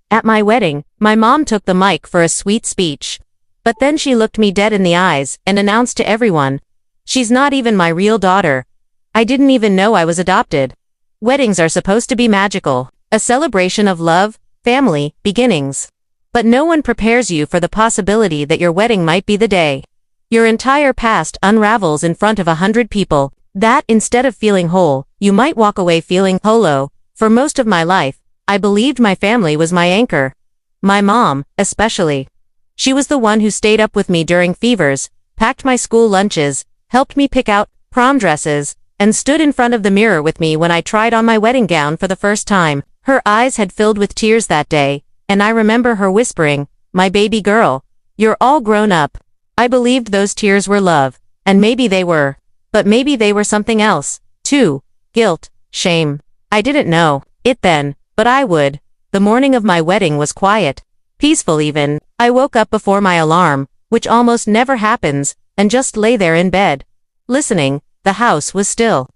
At my wedding, my mom took the mic for a sweet speech. But then she looked me dead in the eyes and announced to everyone, "She's not even my real daughter." I didn't even know I was adopted. Weddings are supposed to be magical, a celebration of love, family, beginnings. But no one prepares you for the possibility that your wedding might be the day your entire past unravels in front of 100 people, that instead of feeling whole, you might walk away feeling hollow. For most of my life, I believed my family was my anchor. My mom, especially. She was the one who stayed up with me during fevers, packed my school lunches, helped me pick out prom dresses, and stood in front of the mirror with me when I tried on my wedding gown for the first time. Her eyes had filled with tears that day, and I remember her whispering, "My baby girl, you're all grown up." I believed those tears were love, and maybe they were. But maybe they were something else, too. Guilt, shame. I didn't know it then, but I would. The morning of my wedding was quiet. Peaceful even. I woke up before my alarm, which almost never happens, and just lay there in bed. Listening, the house was still.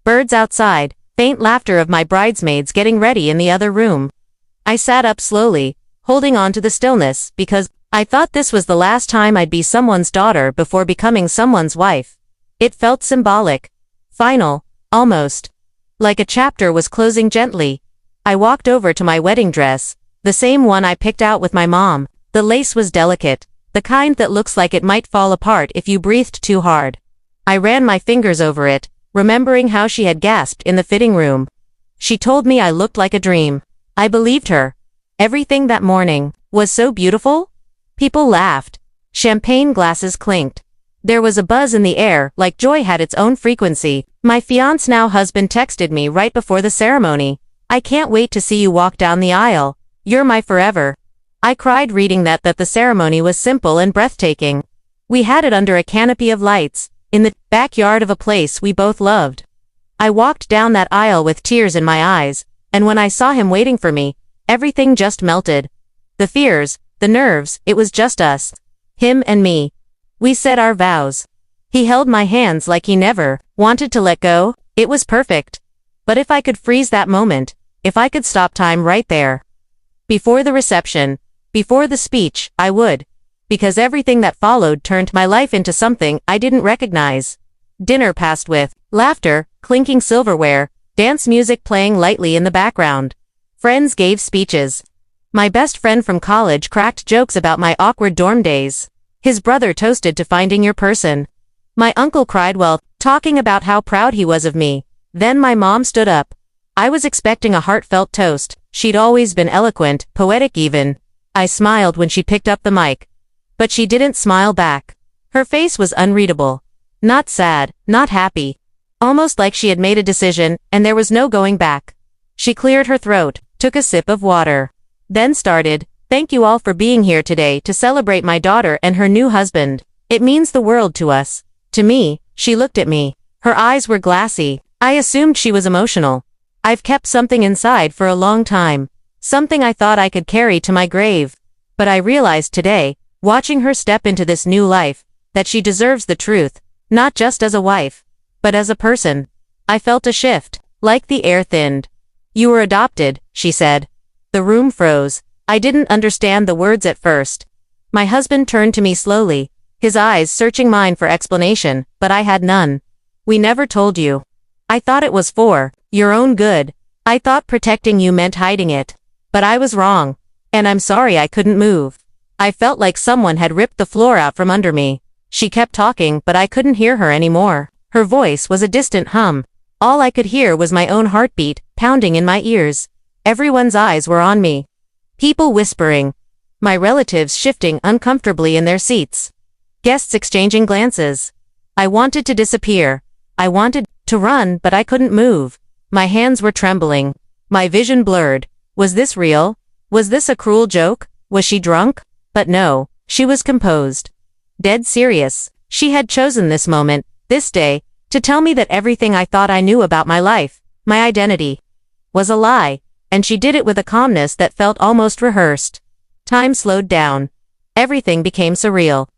Birds outside, faint laughter of my bridesmaids getting ready in the other room. I sat up slowly, holding on to the stillness, because I thought this was the last time I'd be someone's daughter before becoming someone's wife. It felt symbolic. Final, almost. Like a chapter was closing gently. I walked over to my wedding dress, the same one I picked out with my mom. The lace was delicate, the kind that looks like it might fall apart if you breathed too hard. I ran my fingers over it, remembering how she had gasped in the fitting room. She told me I looked like a dream. I believed her. Everything that morning was so beautiful. People laughed. Champagne glasses clinked. There was a buzz in the air, like joy had its own frequency. My fiancé now husband texted me right before the ceremony. "I can't wait to see you walk down the aisle. You're my forever." I cried reading that the ceremony was simple and breathtaking. We had it under a canopy of lights, in the backyard of a place we both loved. I walked down that aisle with tears in my eyes, and when I saw him waiting for me, everything just melted. The fears, the nerves, it was just us. Him and me. We said our vows. He held my hands like he never wanted to let go. It was perfect. But if I could freeze that moment, if I could stop time right there. Before the reception, before the speech, I would. Because everything that followed turned my life into something I didn't recognize. Dinner passed with laughter, clinking silverware, dance music playing lightly in the background. Friends gave speeches. My best friend from college cracked jokes about my awkward dorm days. His brother toasted to finding your person. My uncle cried while talking about how proud he was of me. Then my mom stood up. I was expecting a heartfelt toast. She'd always been eloquent, poetic even. I smiled when she picked up the mic. But she didn't smile back. Her face was unreadable. Not sad, not happy. Almost like she had made a decision, and there was no going back. She cleared her throat, took a sip of water. Then started, "Thank you all for being here today to celebrate my daughter and her new husband. It means the world to us." To me, she looked at me. Her eyes were glassy. I assumed she was emotional. I've kept something inside for a long time. Something I thought I could carry to my grave. But I realized today, watching her step into this new life, that she deserves the truth, not just as a wife, but as a person. I felt a shift, like the air thinned. "You were adopted," she said. The room froze. I didn't understand the words at first. My husband turned to me slowly, his eyes searching mine for explanation, but I had none. "We never told you. I thought it was for your own good. I thought protecting you meant hiding it. But I was wrong. And I'm sorry I couldn't move." I felt like someone had ripped the floor out from under me. She kept talking, but I couldn't hear her anymore. Her voice was a distant hum. All I could hear was my own heartbeat, pounding in my ears. Everyone's eyes were on me. People whispering. My relatives shifting uncomfortably in their seats. Guests exchanging glances. I wanted to disappear. I wanted to run, but I couldn't move. My hands were trembling. My vision blurred. Was this real? Was this a cruel joke? Was she drunk? But no, she was composed. Dead serious. She had chosen this moment, this day, to tell me that everything I thought I knew about my life, my identity, was a lie, and she did it with a calmness that felt almost rehearsed. Time slowed down. Everything became surreal.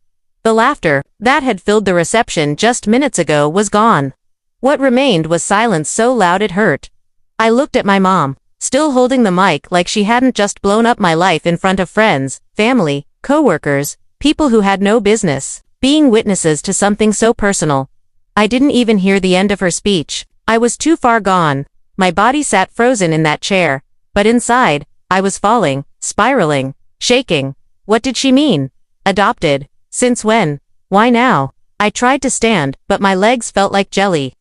The laughter that had filled the reception just minutes ago was gone. What remained was silence so loud it hurt. I looked at my mom. still holding the mic like she hadn't just blown up my life in front of friends, family, co-workers, people who had no business being witnesses to something so personal. I didn't even hear the end of her speech. I was too far gone. My body sat frozen in that chair, but inside, I was falling, spiraling, shaking. What did she mean? Adopted? Since when? Why now? I tried to stand, but my legs felt like jelly.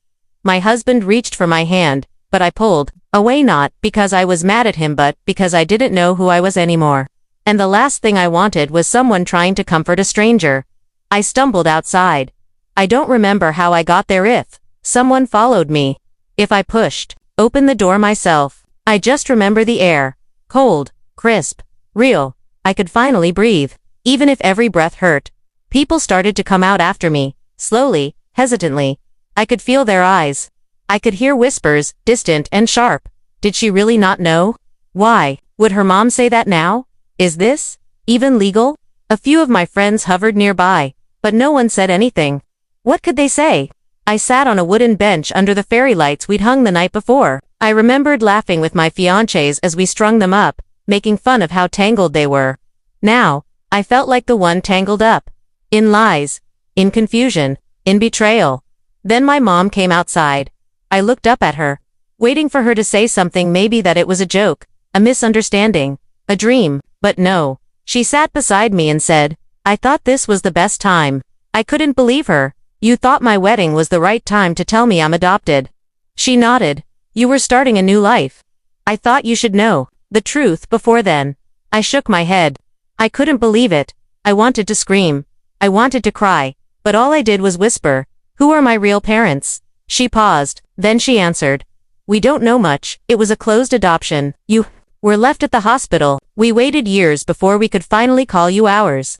My husband reached for my hand, but I pulled away, not because I was mad at him but because I didn't know who I was anymore. And the last thing I wanted was someone trying to comfort a stranger. I stumbled outside. I don't remember how I got there, if someone followed me, if I pushed open the door myself. I just remember the air. Cold, crisp, real. I could finally breathe, even if every breath hurt. People started to come out after me, slowly, hesitantly. I could feel their eyes. I could hear whispers, distant and sharp. Did she really not know? Why would her mom say that now? Is this even legal? A few of my friends hovered nearby, but no one said anything. What could they say? I sat on a wooden bench under the fairy lights we'd hung the night before. I remembered laughing with my fiancés as we strung them up, making fun of how tangled they were. Now, I felt like the one tangled up. In lies, in confusion, in betrayal. Then my mom came outside. I looked up at her, waiting for her to say something, maybe that it was a joke, a misunderstanding, a dream, but no. She sat beside me and said, "I thought this was the best time." I couldn't believe her. "You thought my wedding was the right time to tell me I'm adopted?" She nodded. "You were starting a new life. I thought you should know the truth before then." I shook my head. I couldn't believe it. I wanted to scream. I wanted to cry, but all I did was whisper, "Who are my real parents?" She paused, then she answered, "We don't know much. It was a closed adoption. You were left at the hospital. We waited years before we could finally call you ours."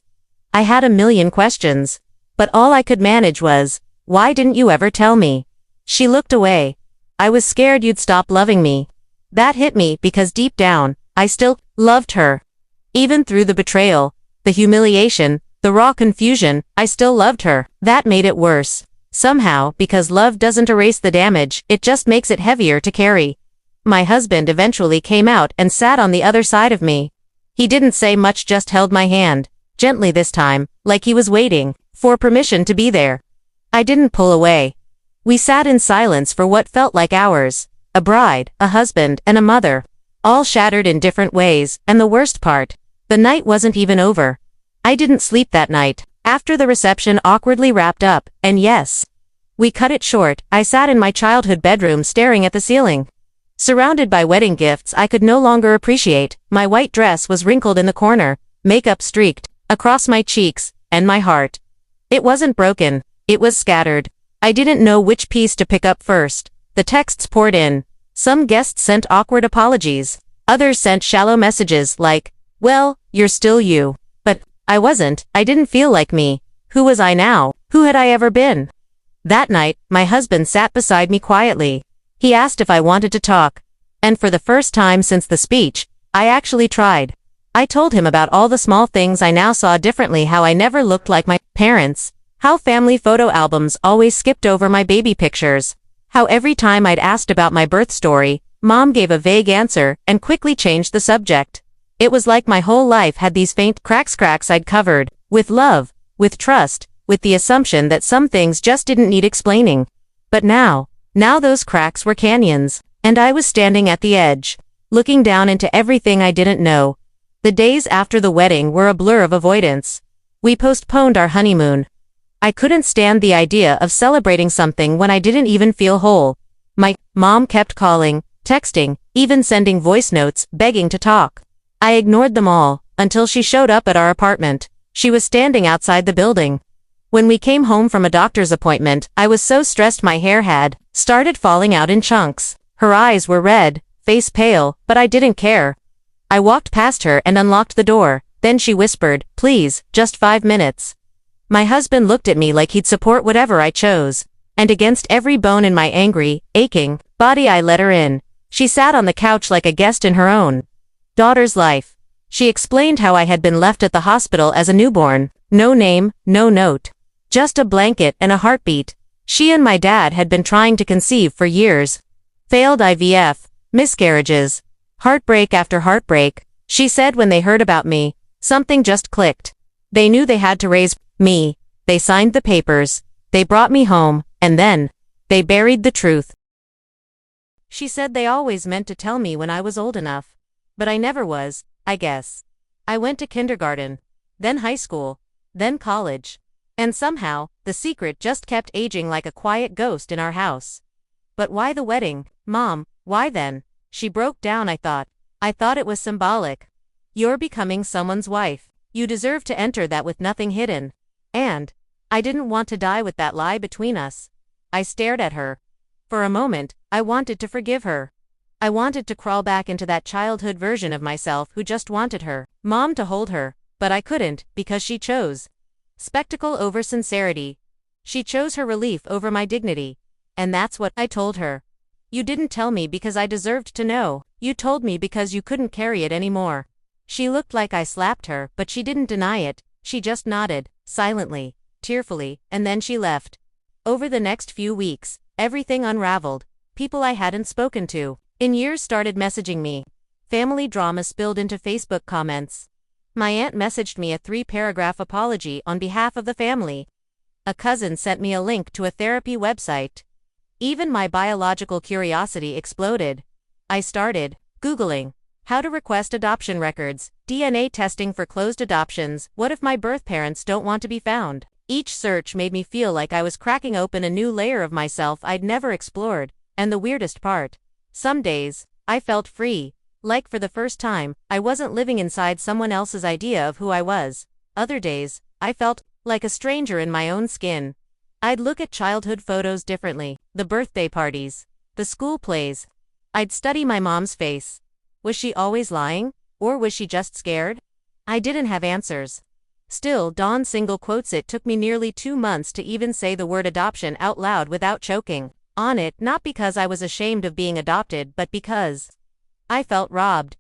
I had a million questions, but all I could manage was, "Why didn't you ever tell me?" She looked away. "I was scared you'd stop loving me." That hit me because deep down, I still loved her. Even through the betrayal, the humiliation, the raw confusion, I still loved her. That made it worse. Somehow, because love doesn't erase the damage, it just makes it heavier to carry. My husband eventually came out and sat on the other side of me. He didn't say much, just held my hand, gently this time, like he was waiting for permission to be there. I didn't pull away. We sat in silence for what felt like hours. A bride, a husband, and a mother. All shattered in different ways, and the worst part, the night wasn't even over. I didn't sleep that night. After the reception awkwardly wrapped up, and yes, we cut it short, I sat in my childhood bedroom staring at the ceiling. Surrounded by wedding gifts I could no longer appreciate, my white dress was wrinkled in the corner, makeup streaked across my cheeks, and my heart. It wasn't broken, it was scattered. I didn't know which piece to pick up first. The texts poured in. Some guests sent awkward apologies. Others sent shallow messages like, "Well, you're still you." But I wasn't. I didn't feel like me. Who was I now? Who had I ever been? That night, my husband sat beside me quietly. He asked if I wanted to talk. And for the first time since the speech, I actually tried. I told him about all the small things I now saw differently, how I never looked like my parents, how family photo albums always skipped over my baby pictures, how every time I'd asked about my birth story, Mom gave a vague answer and quickly changed the subject. It was like my whole life had these faint cracks I'd covered, with love, with trust, with the assumption that some things just didn't need explaining. But now those cracks were canyons, and I was standing at the edge, looking down into everything I didn't know. The days after the wedding were a blur of avoidance. We postponed our honeymoon. I couldn't stand the idea of celebrating something when I didn't even feel whole. My mom kept calling, texting, even sending voice notes, begging to talk. I ignored them all, until she showed up at our apartment. She was standing outside the building. When we came home from a doctor's appointment, I was so stressed my hair had started falling out in chunks. Her eyes were red, face pale, but I didn't care. I walked past her and unlocked the door. Then she whispered, "Please, just 5 minutes." My husband looked at me like he'd support whatever I chose. And against every bone in my angry, aching body I let her in. She sat on the couch like a guest in her own daughter's life. She explained how I had been left at the hospital as a newborn. No name, no note. Just a blanket and a heartbeat. She and my dad had been trying to conceive for years. Failed IVF, miscarriages. Heartbreak after heartbreak, she said when they heard about me. Something just clicked. They knew they had to raise me. They signed the papers. They brought me home, and then they buried the truth. She said they always meant to tell me when I was old enough. But I never was, I guess. I went to kindergarten, then high school, then college. And somehow, the secret just kept aging like a quiet ghost in our house. But why the wedding, Mom? Why then? She broke down, I thought. I thought it was symbolic. You're becoming someone's wife. You deserve to enter that with nothing hidden. And I didn't want to die with that lie between us. I stared at her. For a moment, I wanted to forgive her. I wanted to crawl back into that childhood version of myself who just wanted her mom to hold her, but I couldn't because she chose spectacle over sincerity. She chose her relief over my dignity. And that's what I told her. You didn't tell me because I deserved to know. You told me because you couldn't carry it anymore. She looked like I slapped her, but she didn't deny it. She just nodded, silently, tearfully, and then she left. Over the next few weeks, everything unraveled. People I hadn't spoken to in years started messaging me. Family drama spilled into Facebook comments. My aunt messaged me a 3-paragraph apology on behalf of the family. A cousin sent me a link to a therapy website. Even my biological curiosity exploded. I started Googling how to request adoption records, DNA testing for closed adoptions, what if my birth parents don't want to be found? Each search made me feel like I was cracking open a new layer of myself I'd never explored, and the weirdest part, some days, I felt free, like for the first time, I wasn't living inside someone else's idea of who I was. Other days, I felt like a stranger in my own skin. I'd look at childhood photos differently, the birthday parties, the school plays. I'd study my mom's face. Was she always lying? Or was she just scared? I didn't have answers. Still, Dawn single quotes it took me nearly 2 months to even say the word adoption out loud without choking on it, not because I was ashamed of being adopted, but because I felt robbed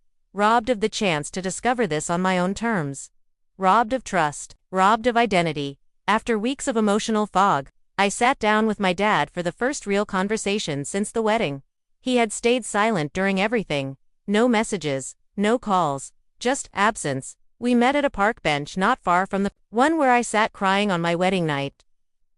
of the chance to discover this on my own terms. Robbed of trust, robbed of identity. After weeks of emotional fog, I sat down with my dad for the first real conversation since the wedding. He had stayed silent during everything. No messages, no calls, just absence. We met at a park bench not far from the one where I sat crying on my wedding night.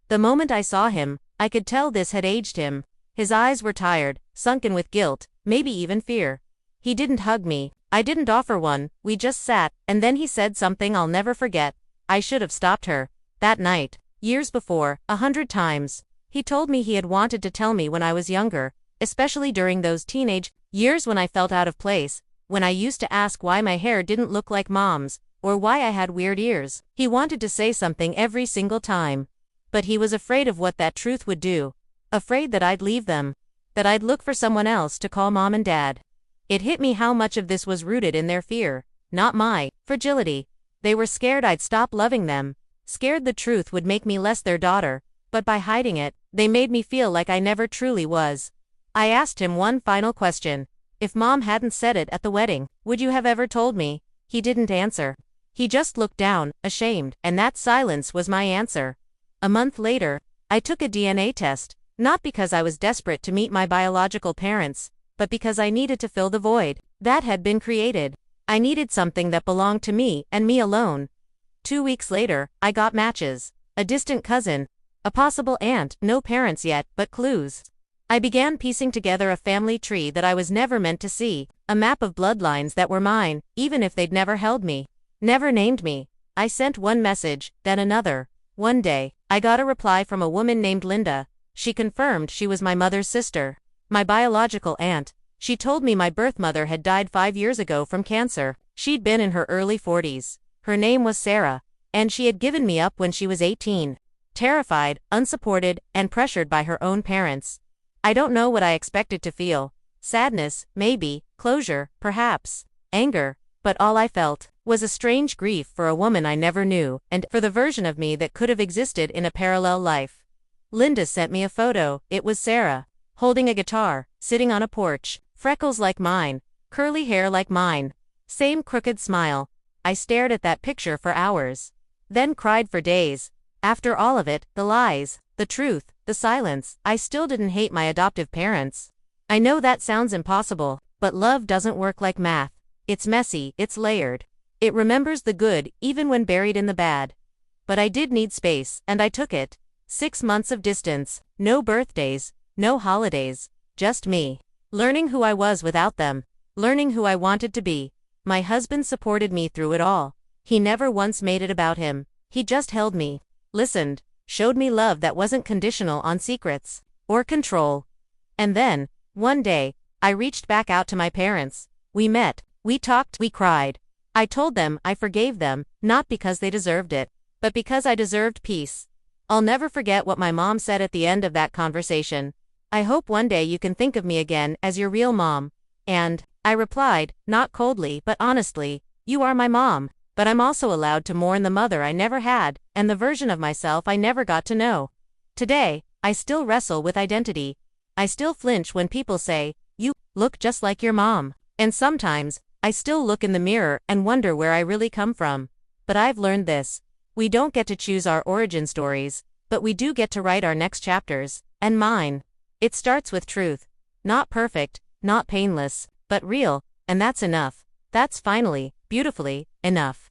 The moment I saw him, I could tell this had aged him. His eyes were tired, sunken with guilt, maybe even fear. He didn't hug me. I didn't offer one. We just sat, and then he said something I'll never forget. I should have stopped her. That night, years before, 100 times, he told me he had wanted to tell me when I was younger, especially during those teenage years when I felt out of place, when I used to ask why my hair didn't look like mom's, or why I had weird ears. He wanted to say something every single time. But he was afraid of what that truth would do. Afraid that I'd leave them. That I'd look for someone else to call mom and dad. It hit me how much of this was rooted in their fear, not my fragility. They were scared I'd stop loving them. Scared the truth would make me less their daughter, but by hiding it, they made me feel like I never truly was. I asked him one final question. If mom hadn't said it at the wedding, would you have ever told me? He didn't answer. He just looked down, ashamed, and that silence was my answer. A month later, I took a DNA test, not because I was desperate to meet my biological parents, but because I needed to fill the void that had been created. I needed something that belonged to me and me alone. 2 weeks later, I got matches. A distant cousin, a possible aunt, no parents yet, but clues. I began piecing together a family tree that I was never meant to see, a map of bloodlines that were mine, even if they'd never held me, never named me. I sent one message, then another. One day, I got a reply from a woman named Linda. She confirmed she was my mother's sister, my biological aunt. She told me my birth mother had died 5 years ago from cancer. She'd been in her early 40s. Her name was Sarah, and she had given me up when she was 18. Terrified, unsupported, and pressured by her own parents. I don't know what I expected to feel. Sadness, maybe, closure, perhaps, anger, but all I felt was a strange grief for a woman I never knew, and for the version of me that could have existed in a parallel life. Linda sent me a photo. It was Sarah, holding a guitar, sitting on a porch, freckles like mine, curly hair like mine, same crooked smile. I stared at that picture for hours, then cried for days. After all of it, the lies, the truth, the silence, I still didn't hate my adoptive parents. I know that sounds impossible, But love doesn't work like math. It's messy, it's layered. It remembers the good, even when buried in the bad. But I did need space, and I took it. 6 months of distance, no birthdays, no holidays, just me. Learning who I was without them. Learning who I wanted to be. My husband supported me through it all. He never once made it about him. He just held me, listened, showed me love that wasn't conditional on secrets or control. And then, one day, I reached back out to my parents. We met, we talked, we cried. I told them I forgave them, not because they deserved it, but because I deserved peace. I'll never forget what my mom said at the end of that conversation. I hope one day you can think of me again as your real mom. And I replied, not coldly but honestly, you are my mom, but I'm also allowed to mourn the mother I never had, and the version of myself I never got to know. Today, I still wrestle with identity. I still flinch when people say, you look just like your mom. And sometimes, I still look in the mirror and wonder where I really come from. But I've learned this. We don't get to choose our origin stories, but we do get to write our next chapters, and mine. It starts with truth. Not perfect, not painless, but real, and that's enough. That's finally, beautifully, enough.